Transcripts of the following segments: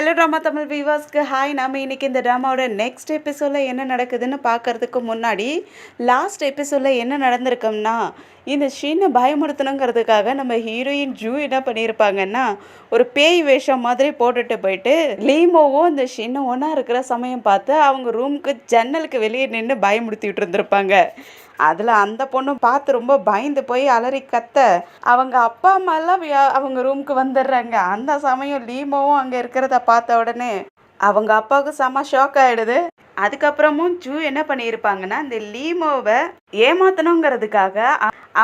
Hello drama Tamil வியூவர்ஸ்க்கு hi. நாம இன்னைக்கு இந்த ட்ராமாவோட நெக்ஸ்ட் எபிசோடில் என்ன நடக்குதுன்னு பார்க்கறதுக்கு முன்னாடி லாஸ்ட் எபிசோடில் என்ன நடந்திருக்கோம்னா, இந்த ஷீனை பயமுறுத்தணுங்கிறதுக்காக நம்ம ஹீரோயின் ஜூ என்ன பண்ணியிருப்பாங்கன்னா, ஒரு பேய் வேஷம் மாதிரி போட்டுட்டு போயிட்டு லீமோவும் இந்த ஷீனும் ஒன்றா இருக்கிற சமயம் பார்த்து அவங்க ரூமுக்கு ஜன்னலுக்கு வெளியே நின்று பயமுறுத்திட்டு இருந்திருப்பாங்க. அதில் அந்த பொண்ணு பார்த்து ரொம்ப பயந்து போய் அலறி கத்த அவங்க அப்பா அம்மாலாம் அவங்க ரூமுக்கு வந்துடுறாங்க. அந்த சமயம் லீமோவும் அங்கே இருக்கிறத பார்த்த உடனே அவங்க அப்பாவுக்கு செம்ம ஷாக் ஆகிடுது. அதுக்கப்புறமும் ஜூ என்ன பண்ணியிருப்பாங்கன்னா, இந்த லீமோவை ஏமாத்தணுங்கிறதுக்காக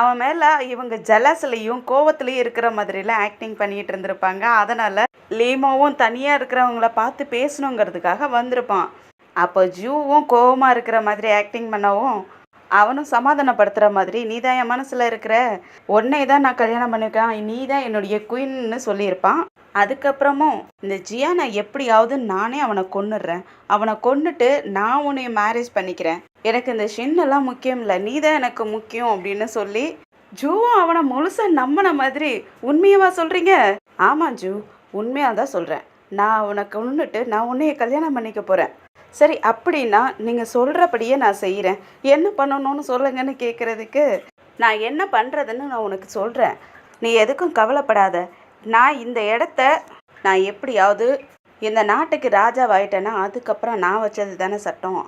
அவன் மேலே இவங்க ஜலஸ்லையும் கோவத்துலையும் இருக்கிற மாதிரிலாம் ஆக்டிங் பண்ணிட்டு இருந்திருப்பாங்க. அதனால் லீமோவும் தனியாக இருக்கிறவங்கள பார்த்து பேசணுங்கிறதுக்காக வந்திருப்பான். அப்போ ஜூவும் கோவமாக இருக்கிற மாதிரி ஆக்டிங் பண்ணவும் அவனும் சமாதானப்படுத்துகிற மாதிரி, நீ தான் என் மனசில் இருக்கிற, உன்னை தான் நான் கல்யாணம் பண்ணியிருக்கேன், நீ தான் என்னுடைய குயின்னு சொல்லியிருப்பான். அதுக்கப்புறமும் இந்த ஜியானை எப்படியாவது நானே அவனை கொன்னுடுறேன், அவனை கொன்னுட்டு நான் உன்னை மேரேஜ் பண்ணிக்கிறேன், எனக்கு இந்த ஷின்னெல்லாம் முக்கியம் இல்லை, நீ தான் எனக்கு முக்கியம் அப்படின்னு சொல்லி ஜூவும் அவனை முழுசாக நம்பின மாதிரி. உண்மையவா சொல்கிறீங்க? ஆமாம் ஜூ, உண்மையாக தான் சொல்கிறேன். நான் அவனை கொன்னுட்டு நான் உன்னைய கல்யாணம் பண்ணிக்க போகிறேன். சரி, அப்படின்னா நீங்கள் சொல்கிறபடியே நான் செய்கிறேன், என்ன பண்ணணும்னு சொல்லுங்கன்னு கேட்குறதுக்கு, நான் என்ன பண்ணுறதுன்னு நான் உனக்கு சொல்கிறேன், நீ எதுக்கும் கவலைப்படாத. நான் இந்த இடத்த நான் எப்படியாவது இந்த நாட்டுக்கு ராஜாவாயிட்டேன்னா அதுக்கப்புறம் நான் வச்சது தானே சட்டம்,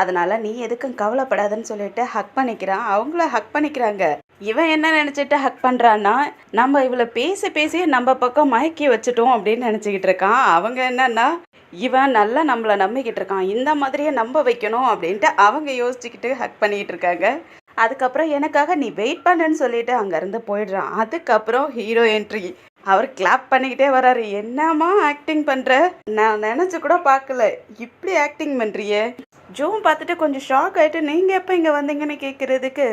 அதனால் நீ எதுக்கும் கவலைப்படாதுன்னு சொல்லிட்டு ஹக் பண்ணிக்கிறான். அவங்கள ஹக் பண்ணிக்கிறாங்க. இவன் என்ன நினச்சிட்டு ஹக் பண்ணுறான்னா, நம்ம இவளை பேசி பேசியே நம்ம பக்கம் மயக்கி வச்சுட்டோம் அப்படின்னு நினச்சிக்கிட்டு இருக்கான். அவங்க என்னன்னா, இவன் நல்லா நம்மளை நம்பிக்கிட்டு இருக்கான், இந்த மாதிரியே நம்ப வைக்கணும் அப்படின்ட்டு அவங்க யோசிச்சுக்கிட்டு ஹக் பண்ணிக்கிட்டு இருக்காங்க. அதுக்கப்புறம் எனக்காக நீ வெயிட் பண்ணுன்னு சொல்லிட்டு அங்கேருந்து போயிடுறான். அதுக்கப்புறம் ஹீரோ என்ட்ரி. அவர் கிளாப் பண்ணிக்கிட்டே வர்றாரு. என்னம்மா ஆக்டிங் பண்ணுற, நான் நினச்சி கூட பார்க்கல இப்படி ஆக்டிங் பண்ணுறியே. ஜூம் பார்த்துட்டு கொஞ்சம் ஷாக் ஆகிட்டு, நீங்கள் எப்போ இங்கே வந்தீங்கன்னு கேட்குறதுக்கு,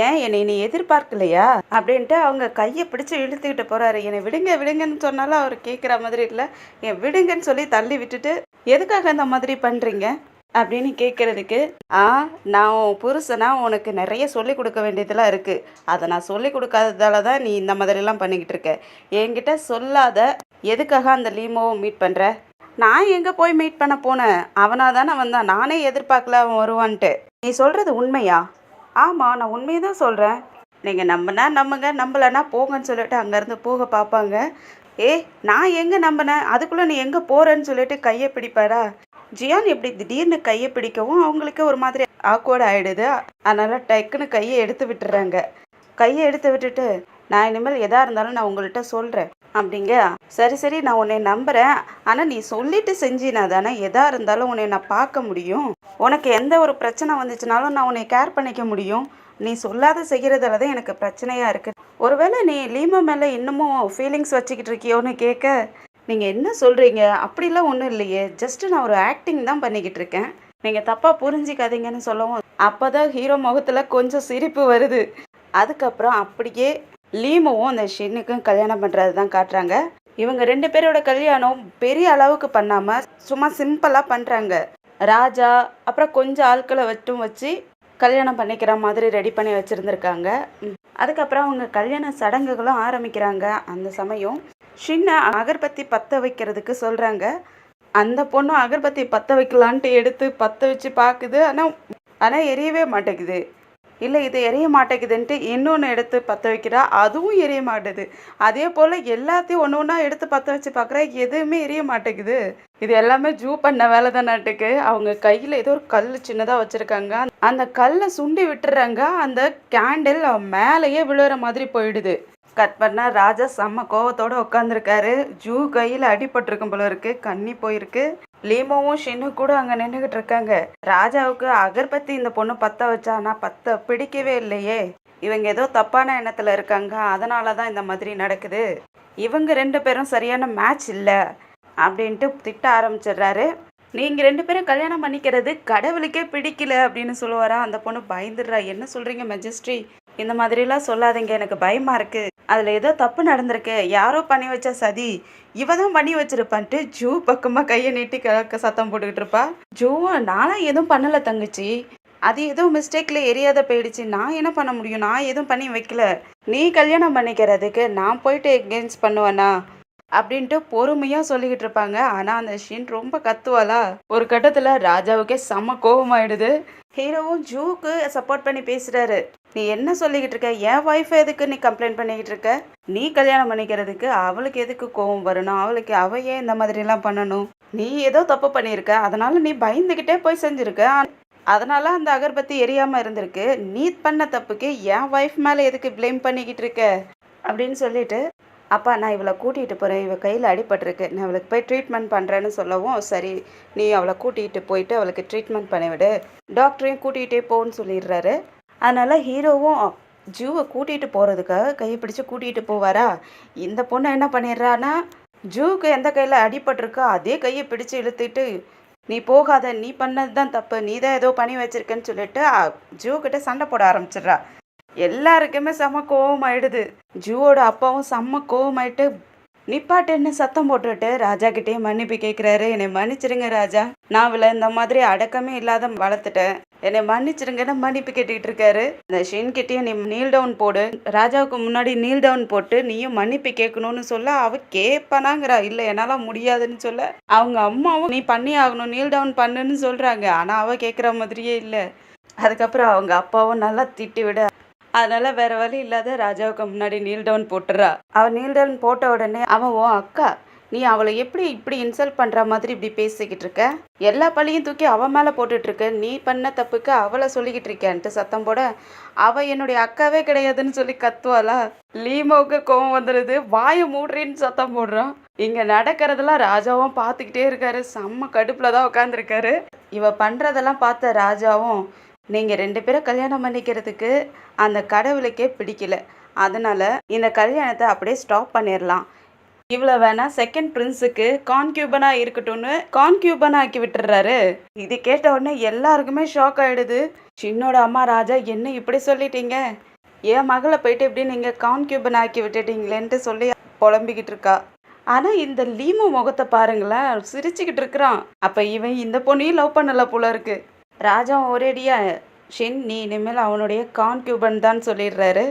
ஏன் என்னை நீ எதிர்பார்க்கலையா அப்படின்ட்டு அவங்க கையை பிடிச்சி இழுத்துக்கிட்டு போகிறாரு. என்னை விடுங்க விடுங்கன்னு சொன்னாலும் அவர் கேட்குற மாதிரி இல்லை. என் விடுங்கன்னு சொல்லி தள்ளி விட்டுட்டு, எதுக்காக இந்த மாதிரி பண்ணுறீங்க அப்படின்னு கேட்குறதுக்கு, நான் உன் புருஷனா உனக்கு நிறைய சொல்லிக் கொடுக்க வேண்டியதெல்லாம் இருக்குது, அதை நான் சொல்லிக் கொடுக்காததால தான் நீ இந்த மாதிரிலாம் பண்ணிக்கிட்டு இருக்க. என்கிட்ட சொல்லாத எதுக்காக அந்த லீமோவை மீட் பண்ணுற? நான் எங்கே போய் மீட் பண்ண போனேன், அவனாக தானே வந்தான், நானே எதிர்பார்க்கல அவன் வருவான்ட்டு. நீ சொல்கிறது உண்மையா? ஆமாம், நான் உண்மையை தான் சொல்கிறேன். நீங்கள் நம்பினா நம்புங்க, நம்பலைன்னா போங்கன்னு சொல்லிட்டு அங்கேருந்து போக பார்ப்பாங்க. நான் எங்கே நம்பினேன், அதுக்குள்ளே நீ எங்கே போகிறேன்னு சொல்லிட்டு கையை பிடிப்பாரா. ஜியான் எப்படி திடீர்னு கையை பிடிக்கவும் அவங்களுக்கு ஒரு மாதிரி ஆக்வர்ட் ஆகிடுது. அதனால் டக்குன்னு கையை எடுத்து விட்டுறாங்க. கையை எடுத்து விட்டுட்டு, நான் இனிமேல் எதாக இருந்தாலும் நான் உங்கள்கிட்ட சொல்கிறேன் அப்படிங்க. சரி சரி, நான் உன்னை நம்புகிறேன், ஆனால் நீ சொல்லிட்டு செஞ்சினா தானே எதாக இருந்தாலும் உன்னை நான் பார்க்க முடியும், உனக்கு எந்த ஒரு பிரச்சனை வந்துச்சுனாலும் நான் உன்னை கேர் பண்ணிக்க முடியும், நீ சொல்லாத செய்கிறதால தான் எனக்கு பிரச்சனையாக இருக்குது. ஒருவேளை நீ லீமோ மேலே இன்னமும் ஃபீலிங்ஸ் வச்சுக்கிட்டு இருக்கியோன்னு கேட்க, நீங்கள் என்ன சொல்கிறீங்க, அப்படிலாம் ஒன்றும் இல்லையே, ஜஸ்ட்டு நான் ஒரு ஆக்டிங் தான் பண்ணிக்கிட்டு இருக்கேன், நீங்கள் தப்பாக புரிஞ்சிக்காதீங்கன்னு சொல்லவும் அப்போ தான் ஹீரோ முகத்தில் கொஞ்சம் சிரிப்பு வருது. அதுக்கப்புறம் அப்படியே லீமோவும் அந்த ஷின்னுக்கும் கல்யாணம் பண்ணுறது தான் காட்டுறாங்க. இவங்க 2 பேரோட கல்யாணம் பெரிய அளவுக்கு பண்ணாமல் சும்மா சிம்பிளாக பண்ணுறாங்க. ராஜா அப்புறம் கொஞ்சம் ஆட்களை வச்சு கல்யாணம் பண்ணிக்கிற மாதிரி ரெடி பண்ணி வச்சுருந்துருக்காங்க. அதுக்கப்புறம் அவங்க கல்யாண சடங்குகளும் ஆரம்பிக்கிறாங்க. அந்த சமயம் ஷின்னை அகர்பத்தி பற்ற வைக்கிறதுக்கு சொல்கிறாங்க. அந்த பொண்ணும் அகர்பத்தி பற்ற வைக்கலான்ட்டு எடுத்து பற்ற வச்சு பார்க்குது. ஆனால் எரியவே மாட்டேங்குது. இல்லை, இது எரிய மாட்டேங்குதுன்ட்டு இன்னொன்று எடுத்து பற்ற வைக்கிறா, அதுவும் எரிய மாட்டேது. அதே போல் எல்லாத்தையும் ஒன்று ஒன்றா எடுத்து பற்ற வச்சு பார்க்குறா, எதுவுமே எரிய மாட்டேங்குது. இது எல்லாமே ஜூ பண்ண வேலை தான் நாட்டுக்கு. அவங்க கையில் ஏதோ ஒரு கல் சின்னதாக வச்சுருக்காங்க. அந்த கல்லை சுண்டி விட்டுறாங்க. அந்த கேண்டில் மேலேயே விழுற மாதிரி போயிடுது. கட் பண்ணால் ராஜா செம்ம கோவத்தோடு உட்காந்துருக்காரு. ஜூ கையில் அடிபட்டிருக்கும் போல இருக்கு, கண்ணி போயிருக்கு. லீமோவும் ஷின்னு கூட அங்கே நின்றுக்கிட்டு இருக்காங்க. ராஜாவுக்கு அகர்பத்தி இந்த பொண்ணு பற்ற வச்சா, ஆனால் பற்ற பிடிக்கவே இல்லையே, இவங்க ஏதோ தப்பான எண்ணத்தில் இருக்காங்க, அதனால தான் இந்த மாதிரி நடக்குது, இவங்க 2 பேரும் சரியான மேட்ச் இல்லை அப்படின்ட்டு திட்ட ஆரம்பிச்சிடுறாரு. நீங்கள் 2 பேரும் கல்யாணம் பண்ணிக்கிறது கடவுளுக்கே பிடிக்கல அப்படின்னு சொல்லுவாரா. அந்த பொண்ணு பயந்துடுறா. என்ன சொல்கிறீங்க மெஜஸ்ட்ரி, இந்த மாதிரிலாம் சொல்லாதீங்க, எனக்கு பயமாக இருக்குது, அதில் ஏதோ தப்பு நடந்திருக்கு, யாரோ பண்ணி வச்சா சதி, இவ தான் பண்ணி வச்சிருப்பான்ட்டு ஜூ பக்கமாக கையை நீட்டி சத்தம் போட்டுக்கிட்டு இருப்பா. ஜூவும், நானும் எதுவும் பண்ணலை தங்கச்சி, அது ஏதோ மிஸ்டேக்கில் எரியாத போயிடுச்சு, நான் என்ன பண்ண முடியும், நான் எதுவும் பண்ணி வைக்கல, நீ கல்யாணம் பண்ணிக்கிறதுக்கு நான் போயிட்டு எகெயின்ஸ்ட் பண்ணுவேனா, அப்படின்ட்டு பொறுமையா சொல்லிக்கிட்டு இருப்பாங்க. ஆனா அந்த ஷின் ரொம்ப கத்துவாளா, ஒரு கட்டத்துல ராஜாவுக்கே செம்ம கோவமாயிடுது. ஹீரோவும் ஜூக்கு சப்போர்ட் பண்ணி பேசுறாரு. நீ என்ன சொல்லிக்கிட்டு இருக்க? என் ஒய்ஃப் எதுக்கு நீ கம்ப்ளைண்ட் பண்ணிக்கிட்டு இருக்க? நீ கல்யாணம் பண்ணிக்கிறதுக்கு அவளுக்கு எதுக்கு கோவம் வரணும்? அவ ஏன் இந்த மாதிரி எல்லாம் பண்ணணும்? நீ ஏதோ தப்பு பண்ணியிருக்க. அதனால நீ பயந்துகிட்டே போய் செஞ்சிருக்க. அதனால அந்த அகர்பத்தி எரியாம இருந்திருக்கு. நீ பண்ண தப்புக்கு என் ஒய்ஃப் மேல எதுக்கு ப்ளேம் பண்ணிக்கிட்டு இருக்க? அப்படின்னு சொல்லிட்டு, அப்பா நான் இவளை கூட்டிகிட்டு போகிறேன், இவள் கையில் அடிபட்டிருக்கு, நான் அவளுக்கு போய் ட்ரீட்மெண்ட் பண்ணுறேன்னு சொல்லவும், சரி நீ அவளை கூட்டிகிட்டு போயிட்டு அவளுக்கு ட்ரீட்மெண்ட் பண்ணிவிடு, டாக்டரையும் கூட்டிகிட்டே போன்னு சொல்லிடுறாரு. அதனால் ஹீரோவும் ஜூவை கூட்டிகிட்டு போகிறதுக்காக கையை பிடிச்சி கூட்டிகிட்டு போவாரா. இந்த பொண்ணை என்ன பண்ணிடுறான்னா, ஜூவுக்கு எந்த கையில் அடிபட்டிருக்கோ அதே கையை பிடிச்சி இழுத்துட்டு, நீ போகாத, நீ பண்ணது தான் தப்பு, நீ தான் ஏதோ பண்ணி வச்சிருக்கேன்னு சொல்லிட்டு ஜூக்கிட்ட சண்டை போட ஆரம்பிச்சிடுறா. எல்லாருக்குமே செம்ம கோவமாயிடுது. ஜூவோட அப்பாவும் செம்ம கோவமாயிட்டு நிப்பாட்டுன்னு சத்தம் போட்டுட்டு ராஜா கிட்டேயே மன்னிப்பு கேட்குறாரு. என்னை மன்னிச்சிருங்க ராஜா, நான் இவளை இந்த மாதிரி அடக்கமே இல்லாத வளர்த்துட்டேன், என்னை மன்னிச்சிருங்கன்னு மன்னிப்பு கேட்டுக்கிட்டு இருக்காரு. இந்த ஷின் கிட்டேயும் நீ நீல் டவுன் போடு, ராஜாவுக்கு முன்னாடி நீல் டவுன் போட்டு நீயும் மன்னிப்பு கேட்கணும்னு சொல்ல அவ கேட்பானாங்கிறா. இல்லை என்னால் முடியாதுன்னு சொல்ல அவங்க அம்மாவும் நீ பண்ணி ஆகணும், நீல் டவுன் பண்ணுன்னு சொல்கிறாங்க. ஆனால் அவள் கேட்குற மாதிரியே இல்லை. அதுக்கப்புறம் அவங்க அப்பாவும் நல்லா திட்டி விட, அதனால வேற வழி இல்லாத ராஜாவுக்கு முன்னாடி நீல் டவுன் போட்டுறா. அவள் நீல் டவுன் போட்ட உடனே அவன் ஓ அக்கா, நீ அவளை எப்படி இப்படி இன்சல்ட் பண்ணுற மாதிரி இப்படி பேசிக்கிட்டு இருக்க, எல்லா பழியும் தூக்கி அவன் மேலே போட்டுட்ருக்க, நீ பண்ண தப்புக்கு அவளை சொல்லிக்கிட்டு இருக்கேன்ட்டு சத்தம் போட, அவள் என்னுடைய அக்காவே கிடையாதுன்னு சொல்லி கத்துவாளா. லீமோவுக்கு கோவம் வந்துடுது. வாயை மூடுறின்னு சத்தம் போடுறான். இங்கே நடக்கிறதெல்லாம் ராஜாவும் பார்த்துக்கிட்டே இருக்காரு. செம்ம கடுப்பில் தான் உட்காந்துருக்காரு. இவ பண்ணுறதெல்லாம் பார்த்த ராஜாவும், நீங்கள் 2 பேரும் கல்யாணம் பண்ணிக்கிறதுக்கு அந்த கடவுளுக்கே பிடிக்கல, அதனால் இந்த கல்யாணத்தை அப்படியே ஸ்டாப் பண்ணிடலாம், இவ்வளோ வேணா செகண்ட் பிரின்ஸுக்கு கான்கியூபனாக இருக்கட்டும்னு கான்கியூபனாக ஆக்கி விட்டுறாரு. இது கேட்ட உடனே எல்லாருக்குமே ஷாக் ஆகிடுது. சின்னோட அம்மா ராஜா என்ன இப்படி சொல்லிட்டீங்க, என் மகளை போயிட்டு இப்படி நீங்கள் கான்கியூபன் ஆக்கி விட்டுட்டீங்களேன்ட்டு சொல்லி புலம்பிக்கிட்டு இருக்கா. ஆனால் இந்த லீமோ முகத்தை பாருங்களேன், சிரிச்சுக்கிட்டு இருக்கிறான். அப்போ இவன் இந்த பொண்ணையும் லவ் பண்ணல போல இருக்கு. ராஜா ஒரேடியா ஷின் நீ இனிமேல் அவனுடைய கான்கியூபன் தான் சொல்லிடுறாரு.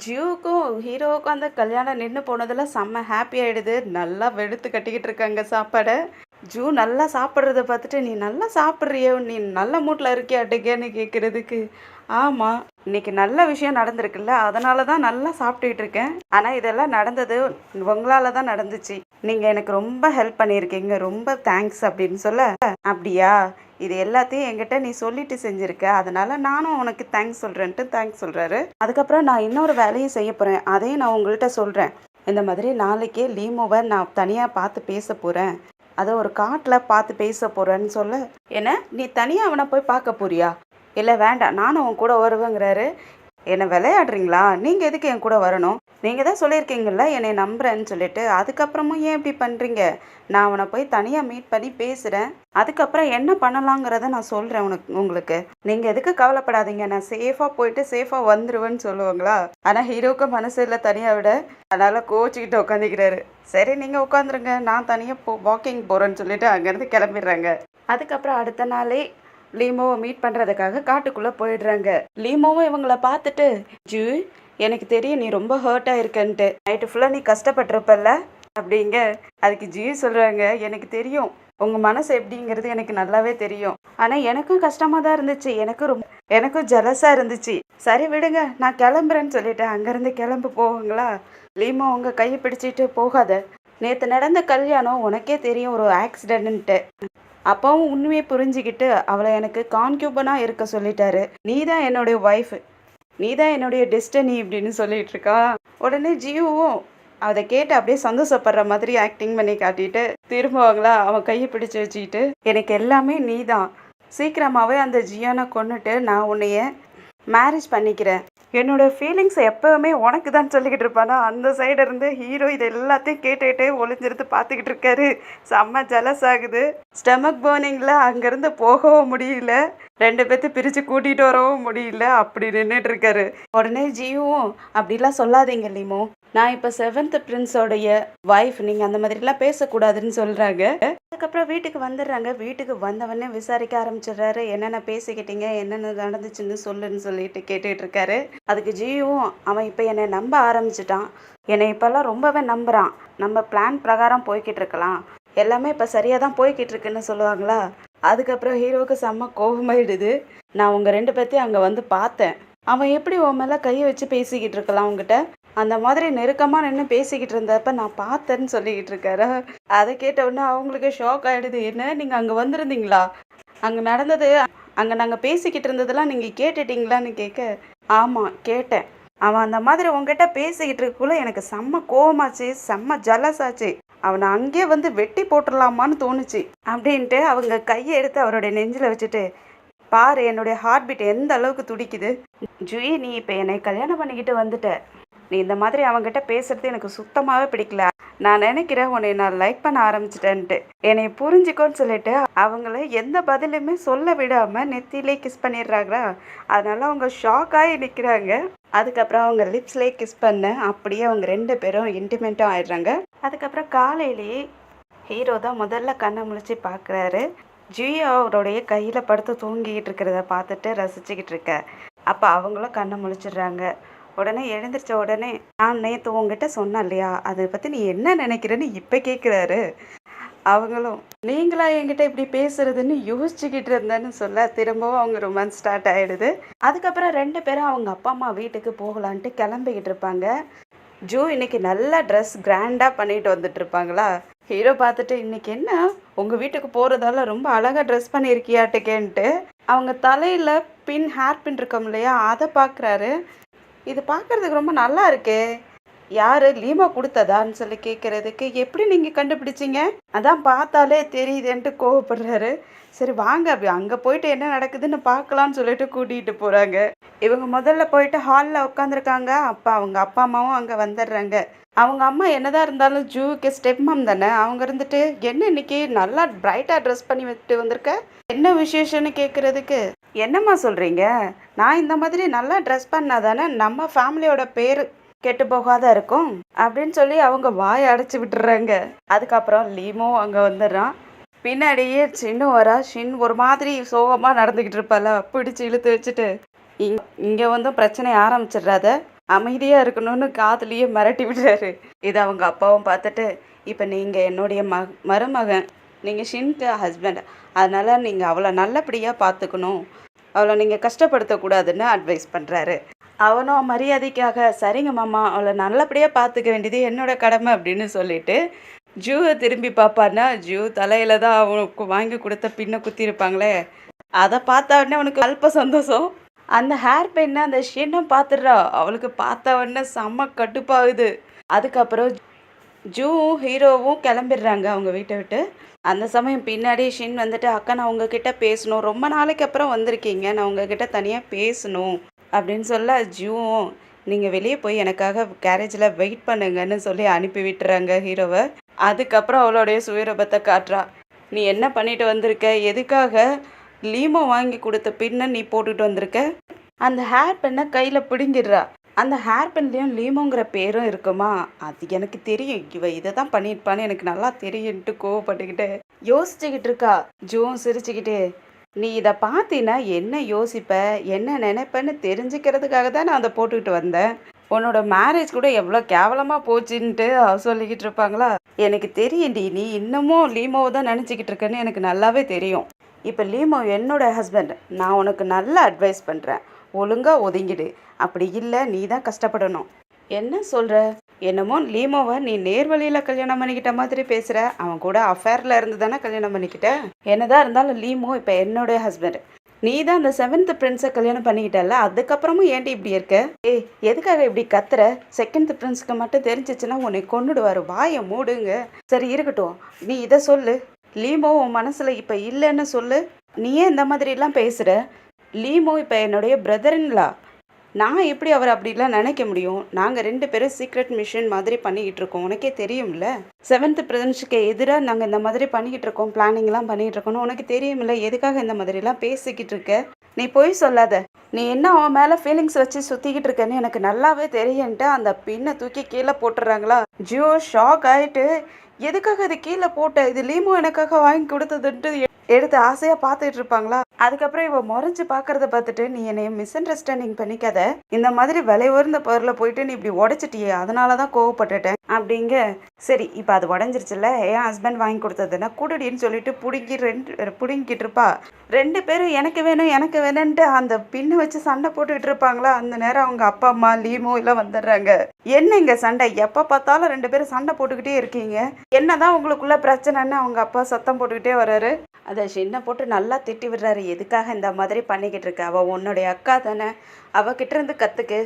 ஜியூக்கும் ஹீரோவுக்கும் அந்த கல்யாணம் நின்று போனதில் செம்ம ஹாப்பி ஆகிடுது. நல்லா வெளுத்து கட்டிக்கிட்டு இருக்காங்க சாப்பாடை. ஜூ நல்லா சாப்பிட்றத பார்த்துட்டு, நீ நல்லா சாப்பிட்றியோ, நீ நல்ல மூட்டில் இருக்கியாட்டுக்கேன்னு கேட்குறதுக்கு, ஆமாம் இன்னைக்கு நல்ல விஷயம் நடந்திருக்குல்ல, அதனால தான் நல்லா சாப்பிட்டுக்கிட்டு இருக்கேன். ஆனால் இதெல்லாம் நடந்தது உங்களால் தான் நடந்துச்சு, நீங்கள் எனக்கு ரொம்ப ஹெல்ப் பண்ணியிருக்கீங்க, ரொம்ப தேங்க்ஸ் அப்படின்னு சொல்ல, அப்படியா இது எல்லாத்தையும் என்கிட்ட நீ சொல்லிட்டு செஞ்சுருக்க, அதனால நானும் உனக்கு தேங்க்ஸ் சொல்கிறேன்ட்டு தேங்க்ஸ் சொல்கிறாரு. அதுக்கப்புறம் நான் இன்னொரு வேலையும் செய்ய போகிறேன், அதையும் நான் உங்கள்கிட்ட சொல்கிறேன். இந்த மாதிரி நாளைக்கே லீமோவை நான் தனியாக பார்த்து பேச போகிறேன், அதை ஒரு காட்டில் பார்த்து பேச போகிறேன்னு சொல்ல, என்ன நீ தனியாக அவனை போய் பார்க்க போறியா? இல்லை வேண்டாம், நானும் உன் கூட வருவேங்கிறாரு. என்னை விளையாடுறீங்களா? நீங்கள் எதுக்கு என் கூட வரணும்? நீங்கள் தான் சொல்லியிருக்கீங்கள்ல என்னை நம்புறேன்னு சொல்லிட்டு, அதுக்கப்புறமும் ஏன் இப்படி பண்ணுறீங்க? நான் அவனை போய் தனியாக மீட் பண்ணி பேசுகிறேன், அதுக்கப்புறம் என்ன பண்ணலாங்கிறத நான் சொல்கிறேன் உங்களுக்கு. நீங்கள் எதுக்கு கவலைப்படாதீங்க, நான் சேஃபாக போயிட்டு சேஃபாக வந்துடுவேன்னு சொல்லுவாங்களா. ஆனால் ஹீரோவுக்கு மனசு இல்லை தனியாக விட, அதனால் கோச்சிக்கிட்டு உட்காந்துக்கிறாரு. சரி நீங்கள் உட்காந்துருங்க, நான் தனியாக வாக்கிங் போகிறேன்னு சொல்லிட்டு அங்கேருந்து கிளம்பிடுறாங்க. அதுக்கப்புறம் அடுத்த நாளே லீமோவை மீட் பண்ணுறதுக்காக காட்டுக்குள்ளே போயிடுறாங்க. லீமோவும் இவங்கள பார்த்துட்டு, ஜூ எனக்கு தெரியும் நீ ரொம்ப ஹர்ட்டாக இருக்கன்ட்டு, நைட்டு ஃபுல்லாக நீ கஷ்டப்பட்டிருப்பல்ல அப்படிங்க. அதுக்கு ஜூ சொல்கிறாங்க, எனக்கு தெரியும் உங்கள் மனசு எப்படிங்கிறது எனக்கு நல்லாவே தெரியும், ஆனால் எனக்கும் கஷ்டமாக தான் இருந்துச்சு, எனக்கும் ஜலஸாக இருந்துச்சு, சரி விடுங்க நான் கிளம்புறேன்னு சொல்லிட்டு அங்கேருந்து கிளம்பு போவாங்களா. லீமோ உங்கள் கையை பிடிச்சிட்டு, போகாத, நேற்று நடந்த கல்யாணம் உனக்கே தெரியும் ஒரு ஆக்சிடென்ட்டு, அப்பாவும் உண்மையை புரிஞ்சுக்கிட்டு அவளை எனக்கு கான்கியூபனாக இருக்க சொல்லிட்டாரு, நீ தான் என்னுடைய ஒய்ஃப், நீ தான் என்னுடைய டெஸ்டினி இப்படின்னு சொல்லிட்டு இருக்கா. உடனே ஜியூவும் அதை கேட்டு அப்படியே சந்தோஷப்படுற மாதிரி ஆக்டிங் பண்ணி காட்டிட்டு திரும்புவாங்களா. அவன் கையை பிடிச்சி வச்சுக்கிட்டு, எனக்கு எல்லாமே நீ தான், சீக்கிரமாகவே அந்த ஜியானை கொண்டுட்டு நான் உன்னைய மேரேஜ் பண்ணிக்கிறேன், என்னோட ஃபீலிங்ஸ் எப்போவுமே உனக்கு தான் சொல்லிக்கிட்டு இருப்பானா. அந்த சைடு இருந்து ஹீரோ இது எல்லாத்தையும் கேட்டுக்கிட்டே ஒளிஞ்சிருந்து பார்த்துக்கிட்டு இருக்காரு. செம்ம ஜலஸ் ஆகுது. ஸ்டமக் பர்னிங்கில் அங்கேருந்து போகவும் முடியல, 2 பேர்த்து பிரித்து கூட்டிகிட்டு வரவும் முடியல, அப்படி நின்றுட்டு இருக்காரு. உடனே ஜியும் அப்படிலாம் சொல்லாதீங்க லீமோ, நான் இப்போ 7th பிரின்ஸோடைய ஒய்ஃப், நீங்கள் அந்த மாதிரிலாம் பேசக்கூடாதுன்னு சொல்கிறாங்க. அதுக்கப்புறம் வீட்டுக்கு வந்துடுறாங்க. வீட்டுக்கு வந்தவொடனே விசாரிக்க ஆரம்பிச்சிடுறாரு. என்னென்ன பேசிக்கிட்டீங்க? என்னென்ன நடந்துச்சுன்னு சொல்லுன்னு சொல்லிட்டு கேட்டுட்டு இருக்காரு. அதுக்கு ஜியும் அவன் இப்போ என்னை நம்ப ஆரம்பிச்சிட்டான். என்னை இப்போல்லாம் ரொம்பவே நம்புறான். நம்ம பிளான் பிரகாரம் போய்கிட்டு இருக்கலாம். எல்லாமே இப்போ சரியாக தான் போய்கிட்டு இருக்குன்னு சொல்லுவாங்களா? அதுக்கப்புறம் ஹீரோவுக்கு செம்ம கோபமாயிடுது. நான் உங்கள் 2 பேர்த்தையும் அங்கே வந்து பார்த்தேன். அவன் எப்படி உன் மேலே கையை வச்சு பேசிக்கிட்டு இருக்கலாம் உங்ககிட்ட? அந்த மாதிரி நெருக்கமாக நின்று பேசிக்கிட்டு இருந்தப்ப நான் பார்த்தேன்னு சொல்லிக்கிட்டு இருக்காரு. அதை கேட்ட உடனே அவங்களுக்கு ஷாக் ஆகிடுது. என்ன நீங்கள் அங்கே வந்திருந்தீங்களா? அங்கே நடந்தது, அங்கே நாங்கள் பேசிக்கிட்டு இருந்ததெல்லாம் நீங்கள் கேட்டுட்டீங்களான்னு கேட்க, ஆமாம் கேட்டேன். அவன் அந்த மாதிரி உங்ககிட்ட பேசிக்கிட்டு இருக்கக்குள்ள எனக்கு செம்ம கோவமாச்சு, செம்ம ஜலஸ் ஆச்சு. அவனை அங்கேயே வந்து வெட்டி போட்டுடலாமான்னு தோணுச்சு அப்படின்ட்டு அவங்க கையை எடுத்து அவருடைய நெஞ்சில் வச்சுட்டு, பாரு என்னுடைய ஹார்ட் பீட் எந்த அளவுக்கு துடிக்குது. ஜூயி, நீ இப்போ என்னை கல்யாணம் பண்ணிக்கிட்டு வந்துட்ட. நீ இந்த மாதிரி அவங்ககிட்ட பேசுறது எனக்கு சுத்தமாகவே பிடிக்கல. நான் நினைக்கிறேன் உன்னை நான் லைக் பண்ண ஆரம்பிச்சிட்டேன்ட்டு. என்னை புரிஞ்சுக்கோன்னு சொல்லிட்டு அவங்கள எந்த பதிலுமே சொல்ல விடாமல் நெத்திலே கிஸ் பண்ணிடுறாங்களா. அதனால அவங்க ஷாக் ஆகி நிற்கிறாங்க. அதுக்கப்புறம் அவங்க லிப்ஸ்லேயே கிஸ் பண்ண அப்படியே அவங்க 2 பேரும் இன்டிமேட்டாக ஆயிடுறாங்க. அதுக்கப்புறம் காலையிலேயே ஹீரோ தான் முதல்ல கண்ணை முழிச்சு பார்க்குறாரு. ஜியோ அவருடைய கையில் படுத்து தூங்கிக்கிட்டு இருக்கிறத பார்த்துட்டு ரசிச்சுக்கிட்டு இருக்க. அப்போ அவங்களும் கண்ணை முழிச்சிடுறாங்க. உடனே எழுந்திரிச்ச உடனே, நான் நேற்று உங்ககிட்ட சொன்னேன் இல்லையா, அதை பற்றி நீ என்ன நினைக்கிறேன்னு இப்போ கேட்குறாரு. அவங்களும் நீங்களா என்கிட்ட இப்படி பேசுறதுன்னு யோசிச்சுக்கிட்டு இருந்தேன்னு சொல்ல திரும்பவும் அவங்க ரொமான்ஸ் ஸ்டார்ட் ஆகிடுது. அதுக்கப்புறம் 2 பேரும் அவங்க அப்பா அம்மா வீட்டுக்கு போகலான்ட்டு கிளம்பிக்கிட்டு இருப்பாங்க. ஜூ இன்னைக்கு நல்ல ட்ரெஸ் கிராண்டாக பண்ணிட்டு வந்துட்டு இருப்பாங்களா. ஹீரோ பார்த்துட்டு, இன்னைக்கு என்ன உங்கள் வீட்டுக்கு போகிறதால ரொம்ப அழகாக ட்ரெஸ் பண்ணியிருக்கியாட்டுக்கேன்ட்டு அவங்க தலையில் ஹேர் பின் இருக்கோம் இல்லையா, அதை பார்க்குறாரு. இது பார்க்குறதுக்கு ரொம்ப நல்லா இருக்கே, யார் லீமா கொடுத்ததான்னு சொல்லி கேட்குறதுக்கு, எப்படி நீங்கள் கண்டுபிடிச்சிங்க? அதான் பார்த்தாலே தெரியுதுன்ட்டு கோவப்படுறாரு. சரி வாங்க அங்கே போயிட்டு என்ன நடக்குதுன்னு பார்க்கலான்னு சொல்லிட்டு கூட்டிகிட்டு போகிறாங்க. இவங்க முதல்ல போயிட்டு ஹாலில் உட்காந்துருக்காங்க. அப்போ அவங்க அப்பா அம்மாவும் அங்கே வந்துடுறாங்க. அவங்க அம்மா என்னதான் இருந்தாலும் ஜூவுக்கு ஸ்டெப் மம் தானே. அவங்க இருந்துட்டு, என்ன இன்னைக்கு நல்லா பிரைட்டாக ட்ரெஸ் பண்ணி விட்டு வந்திருக்க, என்ன விசேஷம்னு கேட்குறதுக்கு, என்னம்மா சொல்கிறீங்க? நான் இந்த மாதிரி நல்லா ட்ரெஸ் பண்ணால் தானே நம்ம ஃபேமிலியோட பேர் கெட்டு போகாத இருக்கும் அப்படின்னு சொல்லி அவங்க வாயை அடைச்சி விட்டுறாங்க. அதுக்கப்புறம் லீமோ அங்கே வந்துடுறான். பின்னாடியே சின்னும் வரா. ஷின் ஒரு மாதிரி சோகமாக நடந்துக்கிட்டு இருப்பாள, பிடிச்சி இழுத்து வச்சுட்டு, இங்கே வந்து பிரச்சனை ஆரம்பிச்சிடுறாத, அமைதியாக இருக்கணும்னு காதுலேயே மிரட்டி விடுறாரு. இதை அவங்க அப்பாவும் பார்த்துட்டு, இப்போ நீங்கள் என்னுடைய மருமகன், நீங்கள் ஷின்க்கு ஹஸ்பண்ட், அதனால் நீங்கள் அவளை நல்லபடியாக பார்த்துக்கணும், அவளை நீங்கள் கஷ்டப்படுத்தக்கூடாதுன்னு அட்வைஸ் பண்ணுறாரு. அவனும் மரியாதைக்காக, சரிங்க மாமா, அவளை நல்லபடியாக பார்த்துக்க வேண்டியது என்னோட கடமை அப்படின்னு சொல்லிட்டு ஜூவை திரும்பி பார்ப்பான்னா, ஜூ தலையில் தான் அவனுக்கு வாங்கி கொடுத்த பின்னை குத்திருப்பாங்களே, அதை பார்த்த உடனே அவனுக்கு அல்ப சந்தோஷம். அந்த ஹேர் பெண்ணை அந்த ஷின்னும் பார்த்துடுறா. அவளுக்கு பார்த்த உடனே செம்ம கடுப்பாகுது. அதுக்கப்புறம் ஜூவும் ஹீரோவும் கிளம்பிடுறாங்க அவங்க வீட்டை விட்டு. அந்த சமயம் பின்னாடி ஷின் வந்துட்டு, அக்கா நான் உங்ககிட்ட பேசணும், ரொம்ப நாளைக்கு அப்புறம் வந்திருக்கீங்க, நான் உங்ககிட்ட தனியாக பேசணும் அப்படின்னு சொல்ல, ஜூவும் நீங்கள் வெளியே போய் எனக்காக கேரேஜில் வெயிட் பண்ணுங்கன்னு சொல்லி அனுப்பி விட்டுறாங்க ஹீரோவை. அதுக்கப்புறம் அவளுடைய சுயரூபத்தை காட்டுறா. நீ என்ன பண்ணிட்டு வந்திருக்க, எதுக்காக லீமோ வாங்கி கொடுத்த பின்னை நீ போட்டுட்டு வந்திருக்க? அந்த ஹேர் பெண்ணை கையில் பிடுங்கிடுறா. அந்த ஹேர் பென்லேயும் லீமோங்கிற பேரும் இருக்குமா, அது எனக்கு தெரியும், இவ இதை தான் பண்ணியிருப்பான்னு எனக்கு நல்லா தெரியுன்ட்டு கோவப்பட்டுக்கிட்டு யோசிச்சுக்கிட்டு இருக்கா. ஜூவும் சிரிச்சுக்கிட்டே, நீ இதை பார்த்தீன்னா என்ன யோசிப்ப, என்ன நினைப்பேன்னு தெரிஞ்சுக்கிறதுக்காக தான் நான் அதை போட்டுக்கிட்டு வந்தேன். உன்னோட மேரேஜ் கூட எவ்வளோ கேவலமாக போச்சுன்ட்டு சொல்லிக்கிட்டு இருப்பாங்களா. எனக்கு தெரியும்டி, நீ இன்னமும் லீமோவை தான் நினச்சிக்கிட்டு இருக்கேன்னு எனக்கு நல்லாவே தெரியும். இப்போ லீமோ என்னோட ஹஸ்பண்ட், நான் உனக்கு நல்ல அட்வைஸ் பண்ணுறேன், ஒழுங்காக ஒதுங்கிடு, அப்படி இல்லை நீ தான் கஷ்டப்படணும். என்ன சொல்கிற? என்னமோ லீமோவை நீ நேர்வழியில் கல்யாணம் பண்ணிக்கிட்ட மாதிரி பேசுகிற, அவன் கூட அஃபேரில் இருந்து தானே கல்யாணம் பண்ணிக்கிட்ட. என்னதான் இருந்தாலும் லீமோ இப்போ என்னோட ஹஸ்பண்ட், நீ தான் அந்த 7th பிரின்ஸை கல்யாணம் பண்ணிக்கிட்டல, அதுக்கப்புறமும் ஏன்டி இப்படி இருக்க? எதுக்காக இப்படி கத்துற? 2nd பிரின்ஸுக்கு மட்டும் தெரிஞ்சிச்சுன்னா உன்னை கொண்டுடுவார், வாயை மூடுங்க. சரி இருக்கட்டும், நீ இதை சொல்லு, லீமோ உன் மனசில் இப்போ இல்லைன்னு சொல்லு. நீ ஏன் இந்த மாதிரிலாம் பேசுகிற? லீமோ இப்போ என்னுடைய பிரதர்ன்லா, நான் எப்படி அவர் அப்படிலாம் நினைக்க முடியும்? நாங்கள் 2 பேரும் சீக்ரெட் மிஷன் மாதிரி பண்ணிக்கிட்டு இருக்கோம், உனக்கே தெரியும்ல. 7th பிரின்ஸுக்கு எதிராக நாங்கள் இந்த மாதிரி பண்ணிக்கிட்டு இருக்கோம், பிளானிங்லாம் பண்ணிக்கிட்டு இருக்கோன்னு உனக்கு தெரியுமில்ல. எதுக்காக இந்த மாதிரிலாம் பேசிக்கிட்டு இருக்க? நீ பொய் சொல்லாத. நீ என்ன அவன் மேலே ஃபீலிங்ஸ் வச்சு சுற்றிக்கிட்டு இருக்கேன்னு எனக்கு நல்லாவே தெரியுன்ட்டு அந்த பின்னை தூக்கி கீழே போட்டுறாங்களா. ஜியோ ஷாக் ஆகிட்டு, எதுக்காக இது கீழே போட்ட, இது லீமோ எனக்காக வாங்கி கொடுத்ததுன்ட்டு எடுத்து ஆசையாக பார்த்துட்டு இருப்பாங்களா. அதுக்கப்புறம் இவ முறைச்சு பார்க்கறத பார்த்துட்டு, நீ என்னை மிஸ் அண்டர்ஸ்டாண்டிங் பண்ணிக்காத, இந்த மாதிரி விலை உயர்ந்த பொருளை போயிட்டு நீ இப்படி உடைச்சிட்டியே, அதனால தான் கோவப்பட்டுட்டேன் அப்படிங்க. சரி இப்போ அது உடஞ்சிருச்சுல்ல, என் ஹஸ்பண்ட் வாங்கி கொடுத்ததுன்னா குடுடின்னு சொல்லிட்டு பிடுங்கிட்டு இருப்பா. 2 பேரும் எனக்கு வேணும் எனக்கு வேணும்ன்ட்டு அந்த பின்னு வச்சு சண்டை போட்டுக்கிட்டு இருப்பாங்களா. அந்த நேரம் அவங்க அப்பா அம்மா லீமோ எல்லாம் வந்துடுறாங்க. என்னங்க சண்டை, எப்போ பார்த்தாலும் 2 பேரும் சண்டை போட்டுக்கிட்டே இருக்கீங்க, என்னதான் உங்களுக்குள்ள பிரச்சனைன்னு அவங்க அப்பா சத்தம் போட்டுக்கிட்டே வர்றாரு. அதை சின்ன போட்டு நல்லா திட்டி விடுறாரு. எதுக்காக இந்த மாதிரி பண்ணிக்கிட்டு இருக்க, அவள் உன்னுடைய அக்கா தானே, அவகிட்ட இருந்து கற்றுக்கு,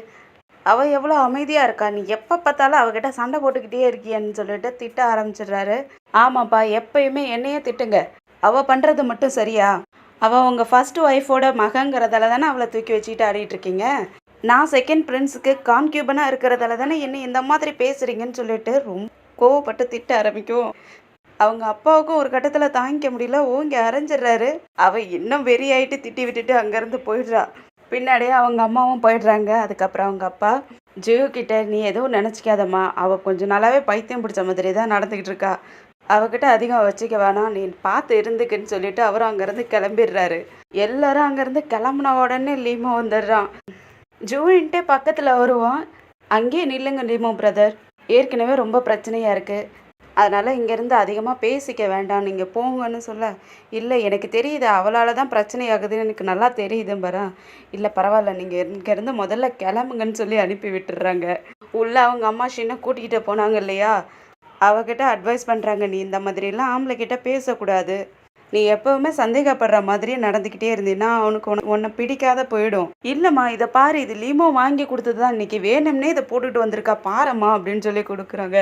அவள் எவ்வளோ அமைதியாக இருக்கா, நீ எப்போ பார்த்தாலும் அவகிட்ட சண்டை போட்டுக்கிட்டே இருக்கியன்னு சொல்லிட்டு திட்ட ஆரம்பிச்சிடுறாரு. ஆமாப்பா, எப்பயுமே என்னையே திட்டுங்க, அவள் பண்ணுறது மட்டும் சரியா, அவள் உங்கள் ஃபர்ஸ்ட் ஒய்ஃபோட மகங்கிறதால தானே அவளை தூக்கி வச்சுக்கிட்டு ஆடிட்டு இருக்கீங்க, நான் செகண்ட் பிரின்ஸுக்கு கான்கியூபனாக இருக்கிறதால தானே என்ன இந்த மாதிரி பேசுகிறீங்கன்னு சொல்லிட்டு ரொம்ப கோவப்பட்டு திட்ட ஆரம்பிக்கும். அவங்க அப்பாவுக்கும் ஒரு கட்டத்தில் தாங்கிக்க முடியல, ஓங்கி அரைஞ்சிடுறாரு. அவள் இன்னும் வெறி ஆகிட்டு திட்டி விட்டுட்டு அங்கேருந்து போயிடுறா. பின்னாடியே அவங்க அம்மாவும் போயிடுறாங்க. அதுக்கப்புறம் அவங்க அப்பா ஜியோ கிட்ட, நீ எதுவும் நினச்சிக்காதம்மா, அவள் கொஞ்சம் நாளாவே பைத்தியம் பிடிச்ச மாதிரி தான் நடந்துக்கிட்டு இருக்கா, அவகிட்ட அதிகம் வச்சுக்க வேணாம், நீ பார்த்து இருந்துக்குன்னு சொல்லிட்டு அவரும் அங்கேருந்து கிளம்பிடுறாரு. எல்லாரும் அங்கேருந்து கிளம்புன உடனே லீமோ வந்துடுறான். ஜூன்ட்டே பக்கத்தில் வருவான். அங்கேயே நில்லுங்க லீமோ பிரதர், ஏற்கனவே ரொம்ப பிரச்சனையாக இருக்குது, அதனால் இங்கேருந்து அதிகமாக பேசிக்க வேண்டாம், நீங்கள் போங்கன்னு சொல்ல, இல்லை எனக்கு தெரியுது அவளால் தான் பிரச்சனை ஆகுதுன்னு எனக்கு நல்லா தெரியுது பாரா, இல்லை பரவாயில்ல நீங்கள் இங்கேருந்து முதல்ல கிளம்புங்கன்னு சொல்லி அனுப்பி விட்டுடுறாங்க. உள்ளே அவங்க அம்மா சின்ன கூட்டிகிட்டு போனாங்க இல்லையா, அவகிட்ட அட்வைஸ் பண்ணுறாங்க, நீ இந்த மாதிரிலாம் ஆம்பளைக்கிட்ட பேசக்கூடாது, நீ எப்போவுமே சந்தேகப்படுற மாதிரியே நடந்துக்கிட்டே இருந்தீன்னா அவனுக்கு உன்னை பிடிக்காத போயிடும். இல்லைம்மா இதை பாரு, இது லீமோ வாங்கி கொடுத்தது தான், இன்றைக்கி வேணும்னே இதை போட்டுக்கிட்டு வந்திருக்கா பாரும்மா அப்படின்னு சொல்லி கொடுக்குறாங்க.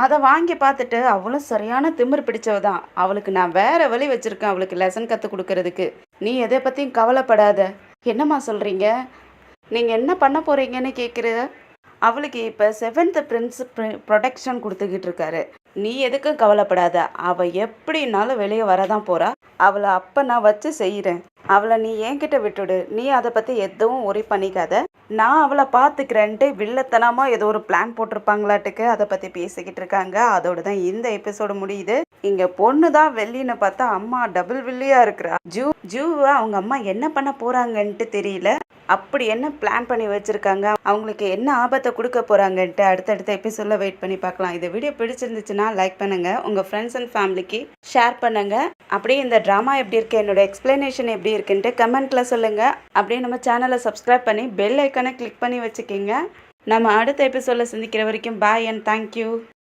அதை வாங்கி பார்த்துட்டு அவளும் சரியான திமிர் பிடிச்சவ தான், அவளுக்கு நான் வேறு வழி வச்சுருக்கேன் அவளுக்கு லெசன் கற்றுக் கொடுக்கறதுக்கு, நீ எதை பற்றியும் கவலைப்படாத. என்னம்மா சொல்கிறீங்க, நீங்கள் என்ன பண்ண போகிறீங்கன்னு கேட்குற. அவளுக்கு இப்போ 7th பிரின்ஸ் ப்ரொடெக்ஷன் கொடுத்துக்கிட்டு இருக்காரு, நீ எதுக்கும் கவலைப்படாத, அவள் எப்படின்னாலும் வெளியே வரதான் போகிறா, அவளை அப்போ நான் வச்சு செய்கிறேன், அவளை நீ என்கிட்ட விட்டுடு, நீ அதை பற்றி எதுவும் ஒரி பண்ணிக்காத, நான் அவளை பார்த்துக்கிறேன்ட்டு வில்லத்தனமாக ஏதோ ஒரு பிளான் போட்டிருப்பாங்களாட்டுக்கு அதை பற்றி பேசிக்கிட்டு இருக்காங்க. அதோடு தான் இந்த எபிசோடு முடியுது. இங்கே பொண்ணு தான் வெள்ளின்னு பார்த்தா அம்மா டபுள் வில்லியாக இருக்கிறா. ஜூவை அவங்க அம்மா என்ன பண்ண போகிறாங்கன்ட்டு தெரியல, அப்படி என்ன பிளான் பண்ணி வச்சுருக்காங்க, அவங்களுக்கு என்ன ஆபத்தை கொடுக்க போகிறாங்கன்ட்டு அடுத்தடுத்த எபிசோடில் வெயிட் பண்ணி பார்க்கலாம். இந்த வீடியோ பிடிச்சிருந்துச்சுன்னா லைக் பண்ணுங்கள், உங்கள் ஃப்ரெண்ட்ஸ் அண்ட் ஃபேமிலிக்கு ஷேர் பண்ணுங்கள். அப்படியே இந்த ட்ராமா எப்படி இருக்குது, என்னோட எக்ஸ்ப்ளனேஷன் எப்படி இருக்குன்ட்டு கமெண்ட்டில் சொல்லுங்கள். அப்படியே நம்ம சேனலை சப்ஸ்கிரைப் பண்ணி பெல் ஐக்கானை கிளிக் பண்ணி வச்சுக்கிங்க. நம்ம அடுத்த எபிசோடில் சந்திக்கிற வரைக்கும் பாய் அண்ட் தேங்க்யூ.